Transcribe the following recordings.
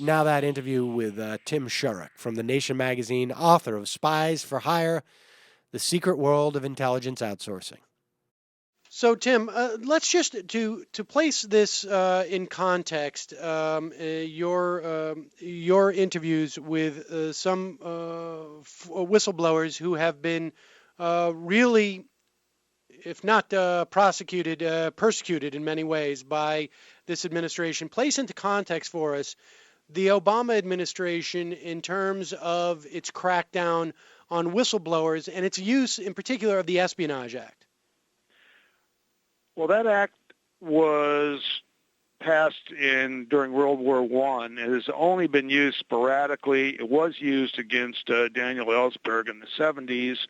Now that interview with Tim Shorrock from The Nation magazine, author of Spies for Hire, The Secret World of Intelligence Outsourcing. So, Tim, let's just to place this in context. Your interviews with some whistleblowers who have been really, if not prosecuted, persecuted in many ways by this administration. Place into context for us the Obama administration in terms of its crackdown on whistleblowers and its use, in particular, of the Espionage Act. Well, that act was passed during World War I. It has only been used sporadically. It was used against Daniel Ellsberg in the 70s,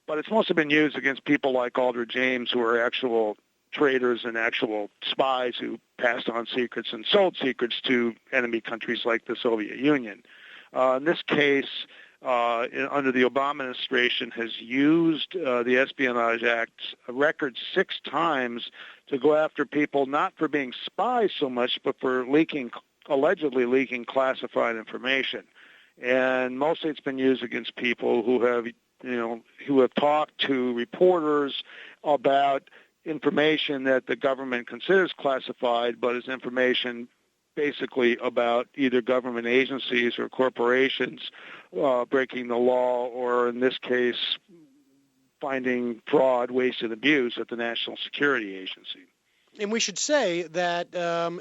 but it's mostly been used against people like Aldrich James, who are actual traitors and actual spies who passed on secrets and sold secrets to enemy countries like the Soviet Union. In this case, under the Obama administration, has used the Espionage Act a record 6 times to go after people not for being spies so much, but for allegedly leaking classified information. And mostly it's been used against people who have talked to reporters about information that the government considers classified, but is information basically about either government agencies or corporations breaking the law, or in this case, finding fraud, waste, and abuse at the National Security Agency. And we should say that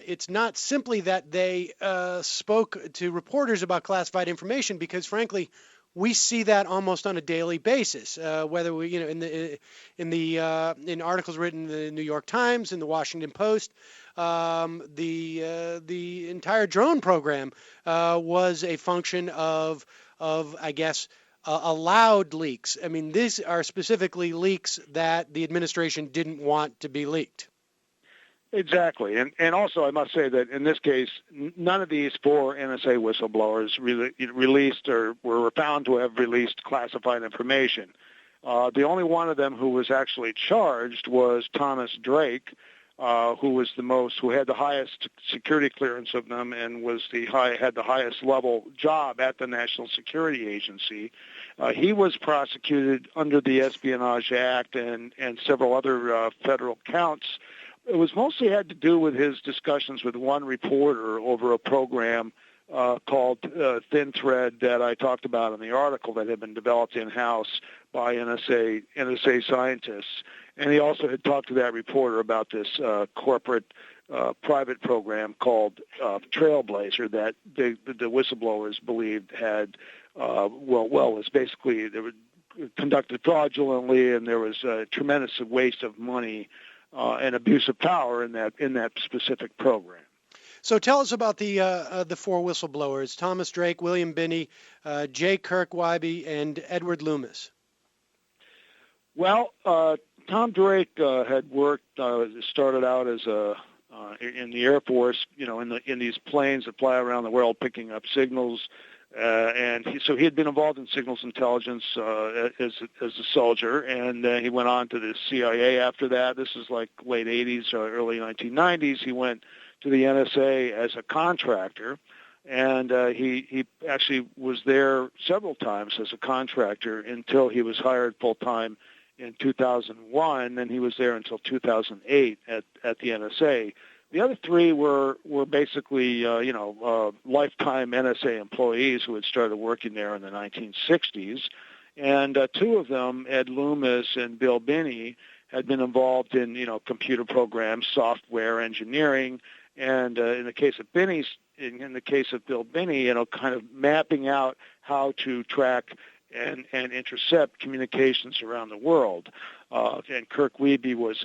it's not simply that they spoke to reporters about classified information, because frankly, we see that almost on a daily basis. Whether we, in articles written in the New York Times, in the Washington Post, the entire drone program was a function of I guess allowed leaks. I mean, these are specifically leaks that the administration didn't want to be leaked. Exactly. And also I must say that in this case, none of these 4 NSA whistleblowers released or were found to have released classified information. The only one of them who was actually charged was Thomas Drake, who had the highest security clearance of them and had the highest level job at the National Security Agency. He was prosecuted under the Espionage Act and several other federal counts. It was mostly had to do with his discussions with one reporter over a program called Thin Thread that I talked about in the article that had been developed in-house by NSA scientists. And he also had talked to that reporter about this corporate private program called Trailblazer that the whistleblowers believed had, was basically they were conducted fraudulently, and there was a tremendous waste of money and abuse of power in that specific program. So tell us about the 4 whistleblowers: Thomas Drake, William Binney, J. Kirk Wybie, and Edward Loomis. Well, Tom Drake had started out as in the Air Force, in these planes that fly around the world picking up signals. So he had been involved in signals intelligence as a soldier, and he went on to the CIA after that. This is like late 80s, early 1990s. He went to the NSA as a contractor, and he actually was there several times as a contractor until he was hired full-time in 2001, and he was there until 2008 at the NSA. The other 3 were basically, lifetime NSA employees who had started working there in the 1960s. And 2 of them, Ed Loomis and Bill Binney, had been involved in, computer programs, software engineering. And in the case of Bill Binney, kind of mapping out how to track and intercept communications around the world. And Kirk Wybie was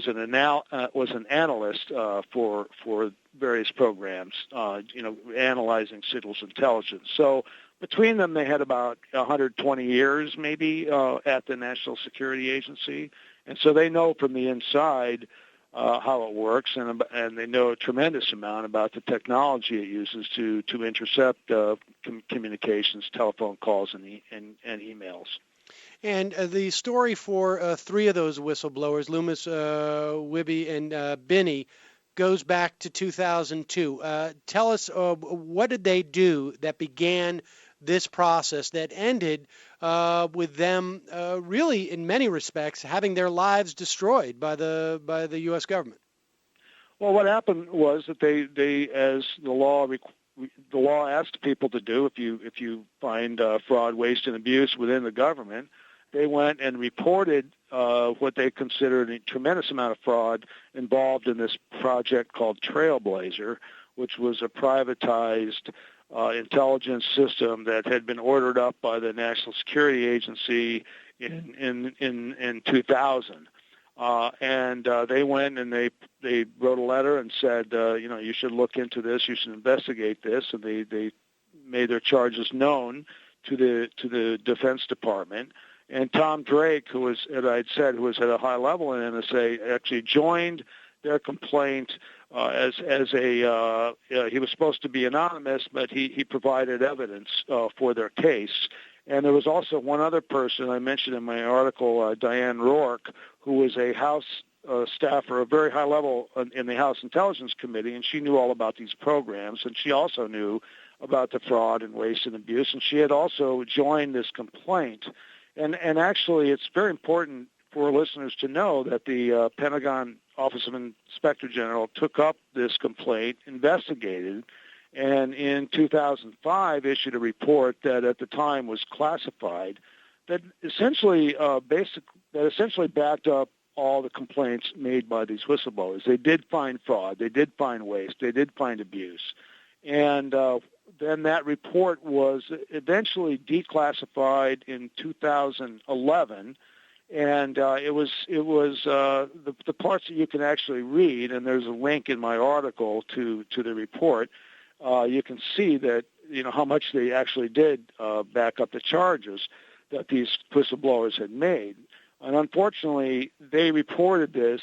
an analyst for various programs, analyzing signals intelligence. So between them, they had about 120 years, maybe, at the National Security Agency, and so they know from the inside how it works, and they know a tremendous amount about the technology it uses to intercept communications, telephone calls, and emails. And the story for 3 of those whistleblowers, Loomis, Wybie, and Binney, goes back to 2002. Tell us, what did they do that began this process that ended with them really, in many respects, having their lives destroyed by the U.S. government? Well, what happened was that they as the law asked people to do, if you find fraud, waste, and abuse within the government, they went and reported what they considered a tremendous amount of fraud involved in this project called Trailblazer, which was a privatized intelligence system that had been ordered up by the National Security Agency in 2000. And they went and they wrote a letter and said, you should look into this, you should investigate this, and they made their charges known to the Defense Department. And Tom Drake, who was, as I'd said, who was at a high level in NSA, actually joined their complaint as a he was supposed to be anonymous, but he provided evidence for their case. And there was also one other person I mentioned in my article, Diane Rourke, who was a House staffer, a very high level in the House Intelligence Committee, and she knew all about these programs, and she also knew about the fraud and waste and abuse, and she had also joined this complaint. And actually, it's very important for listeners to know that the Pentagon Office of Inspector General took up this complaint, investigated, and in 2005 issued a report that at the time was classified that essentially backed up all the complaints made by these whistleblowers. They did find fraud, they did find waste, they did find abuse, and then that report was eventually declassified in 2011, and it was the parts that you can actually read, and there's a link in my article to the report. You can see that how much they actually did back up the charges that these whistleblowers had made. And unfortunately, they reported this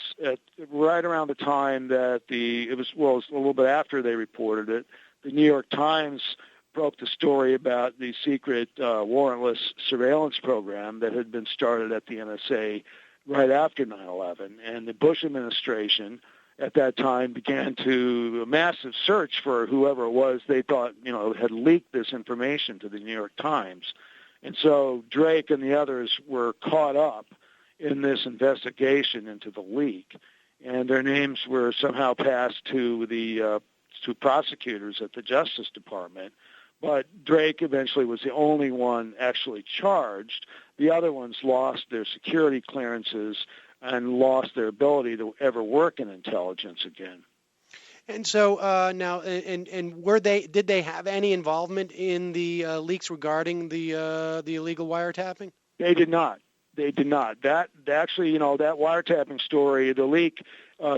right around the time that it was a little bit after they reported it. The New York Times broke the story about the secret warrantless surveillance program that had been started at the NSA right after 9/11. And the Bush administration at that time began a massive search for whoever it was they thought had leaked this information to the New York Times. And so Drake and the others were caught up in this investigation into the leak, and their names were somehow passed to the to prosecutors at the Justice Department. But Drake eventually was the only one actually charged. The other ones lost their security clearances and lost their ability to ever work in intelligence again. And so now, did they have any involvement in the leaks regarding the illegal wiretapping? They did not. They did not. That actually, that wiretapping story, the leak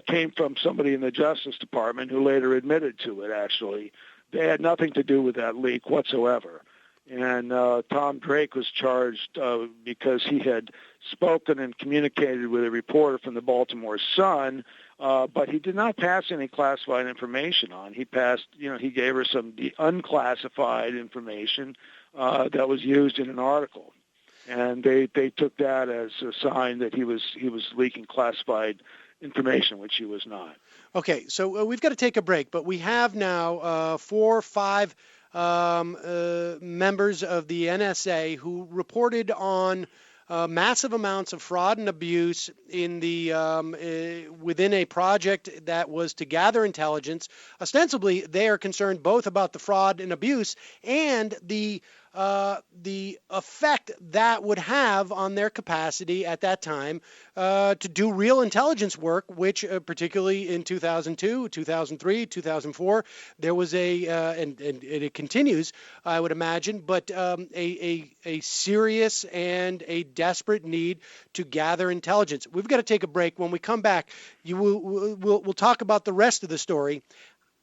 came from somebody in the Justice Department who later admitted to it, actually. They had nothing to do with that leak whatsoever. And Tom Drake was charged because he had spoken and communicated with a reporter from the Baltimore Sun, but he did not pass any classified information on. He passed, he gave her some unclassified information that was used in an article. And they took that as a sign that he was leaking classified information, which he was not. Okay, so we've got to take a break, but we have now 4 or 5 members of the NSA who reported on massive amounts of fraud and abuse in within a project that was to gather intelligence. Ostensibly, they are concerned both about the fraud and abuse and the effect that would have on their capacity at that time to do real intelligence work, which particularly in 2002, 2003, 2004, there was and it continues, I would imagine, but a serious and a desperate need to gather intelligence. We've got to take a break. When we come back, we'll talk about the rest of the story,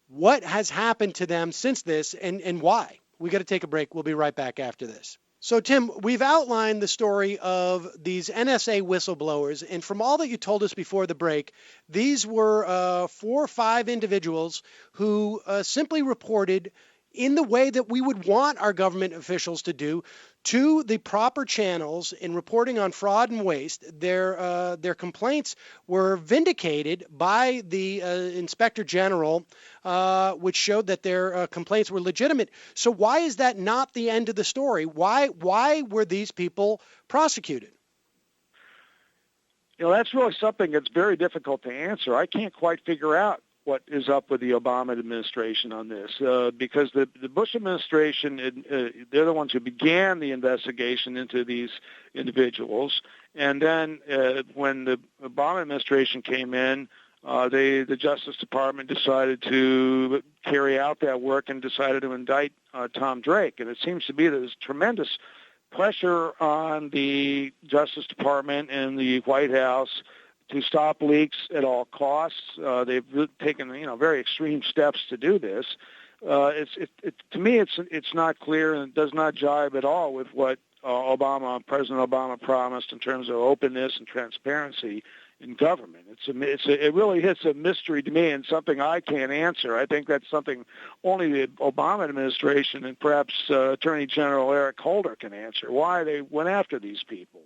what has happened to them since this, and why. We got to take a break. We'll be right back after this. So, Tim, we've outlined the story of these NSA whistleblowers, and from all that you told us before the break, these were 4 or 5 individuals who simply reported in the way that we would want our government officials to do, to the proper channels in reporting on fraud and waste. Their complaints were vindicated by the Inspector General, which showed that their complaints were legitimate. So why is that not the end of the story? Why were these people prosecuted? That's really something that's very difficult to answer. I can't quite figure out what is up with the Obama administration on this, because the Bush administration, they're the ones who began the investigation into these individuals. And then when the Obama administration came in, the Justice Department decided to carry out that work and decided to indict Tom Drake. And it seems to be that there's tremendous pressure on the Justice Department and the White House to stop leaks at all costs. They've taken, very extreme steps to do this. To me, it's not clear, and it does not jibe at all with what President Obama promised in terms of openness and transparency in government. It really is a mystery to me and something I can't answer. I think that's something only the Obama administration and perhaps Attorney General Eric Holder can answer, why they went after these people.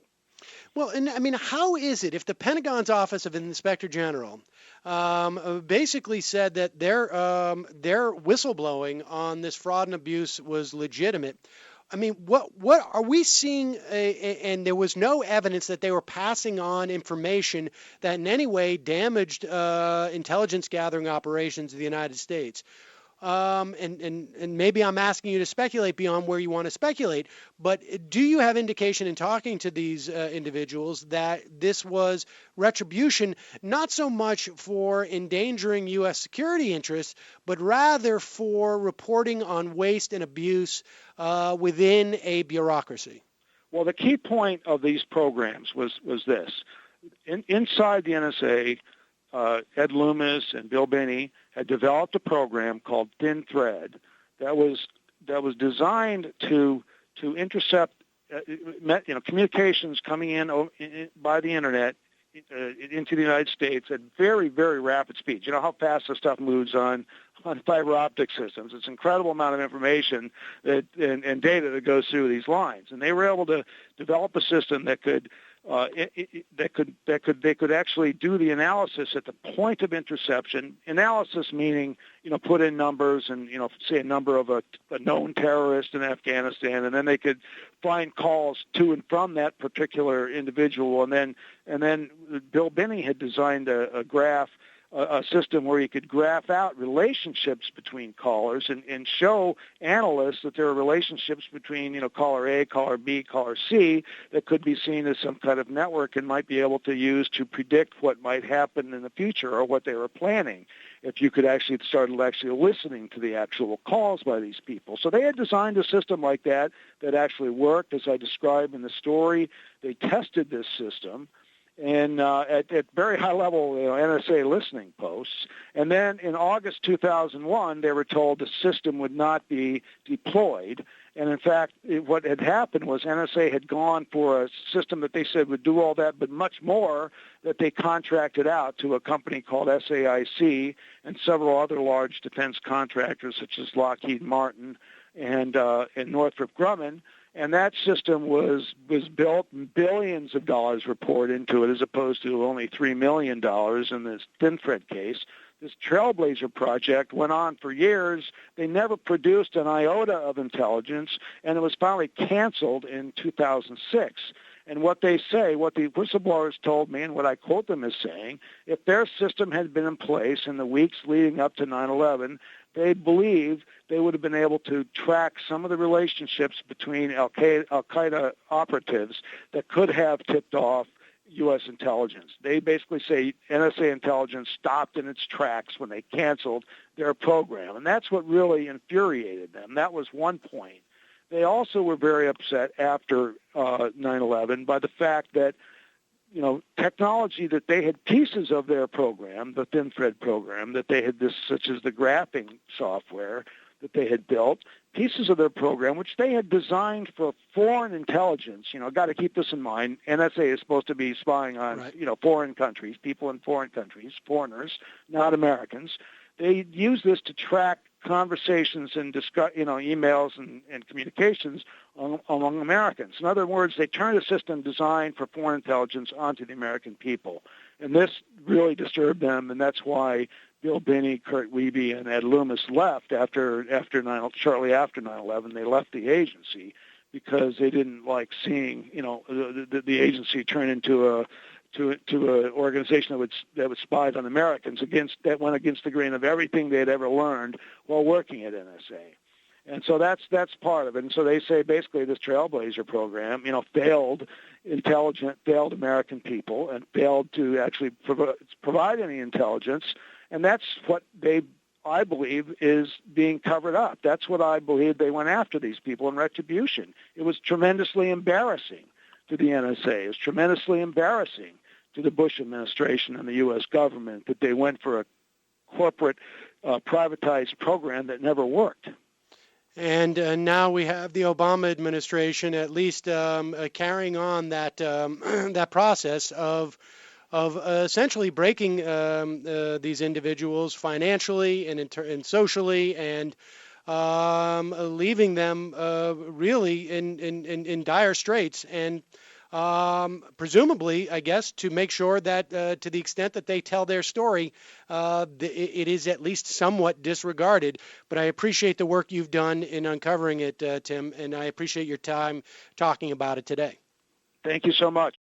Well, and I mean, how is it if the Pentagon's Office of Inspector General basically said that their whistleblowing on this fraud and abuse was legitimate? I mean, what are we seeing? And there was no evidence that they were passing on information that in any way damaged intelligence gathering operations of the United States. And maybe I'm asking you to speculate beyond where you want to speculate, but do you have indication in talking to these individuals that this was retribution, not so much for endangering U.S. security interests, but rather for reporting on waste and abuse within a bureaucracy? Well, the key point of these programs was this. Inside the NSA, Ed Loomis and Bill Binney had developed a program called Thin Thread that was designed to intercept communications coming in by the internet into the United States at very, very rapid speed. You know how fast the stuff moves on fiber optic systems. It's an incredible amount of information and data that goes through these lines. And they were able to develop a system that could they could actually do the analysis at the point of interception. Analysis meaning, put in numbers and, say a number of a known terrorist in Afghanistan, and then they could find calls to and from that particular individual. And then Bill Binney had designed a system where you could graph out relationships between callers and show analysts that there are relationships between, caller A, caller B, caller C that could be seen as some kind of network and might be able to use to predict what might happen in the future or what they were planning if you could actually start listening to the actual calls by these people. So they had designed a system like that actually worked, as I described in the story. They tested this system. And at very high level NSA listening posts. And then in August 2001, they were told the system would not be deployed. And in fact, what had happened was NSA had gone for a system that they said would do all that, but much more, that they contracted out to a company called SAIC and several other large defense contractors such as Lockheed Martin and Northrop Grumman. And that system was built, and billions of dollars were poured into it as opposed to only $3 million in this Thin Thread case. This Trailblazer project went on for years. They never produced an iota of intelligence, and it was finally canceled in 2006. And what they say, what the whistleblowers told me, and what I quote them as saying, if their system had been in place in the weeks leading up to 9/11, they believe they would have been able to track some of the relationships between Al-Qaeda operatives that could have tipped off U.S. intelligence. They basically say NSA intelligence stopped in its tracks when they canceled their program, and that's what really infuriated them. That was one point. They also were very upset after 9/11 by the fact that technology that they had pieces of their program, the Thin Thread program, that they had such as the graphing software that they had built, pieces of their program, which they had designed for foreign intelligence. Got to keep this in mind. NSA is supposed to be spying on, right, foreign countries, people in foreign countries, foreigners, not Americans. They use this to track conversations and emails and communications among Americans. In other words, they turned a system designed for foreign intelligence onto the American people. And this really disturbed them, and that's why Bill Binney, Kurt Wiebe, and Ed Loomis left shortly after 9/11. They left the agency because they didn't like seeing, the agency turn into an organization that would spy on Americans that went against the grain of everything they had ever learned while working at NSA. And so that's part of it. And so they say basically this Trailblazer program, failed American people and failed to actually provide any intelligence. And that's what I believe is being covered up. That's what I believe they went after these people in retribution. It was tremendously embarrassing to the NSA. It was tremendously embarrassing to the Bush administration and the U.S. government that they went for a corporate privatized program that never worked. And now we have the Obama administration at least carrying on that that process of essentially breaking these individuals financially and socially, and leaving them really in dire straits, and presumably, I guess, to make sure that to the extent that they tell their story, it is at least somewhat disregarded. But I appreciate the work you've done in uncovering it, Tim, and I appreciate your time talking about it today. Thank you so much.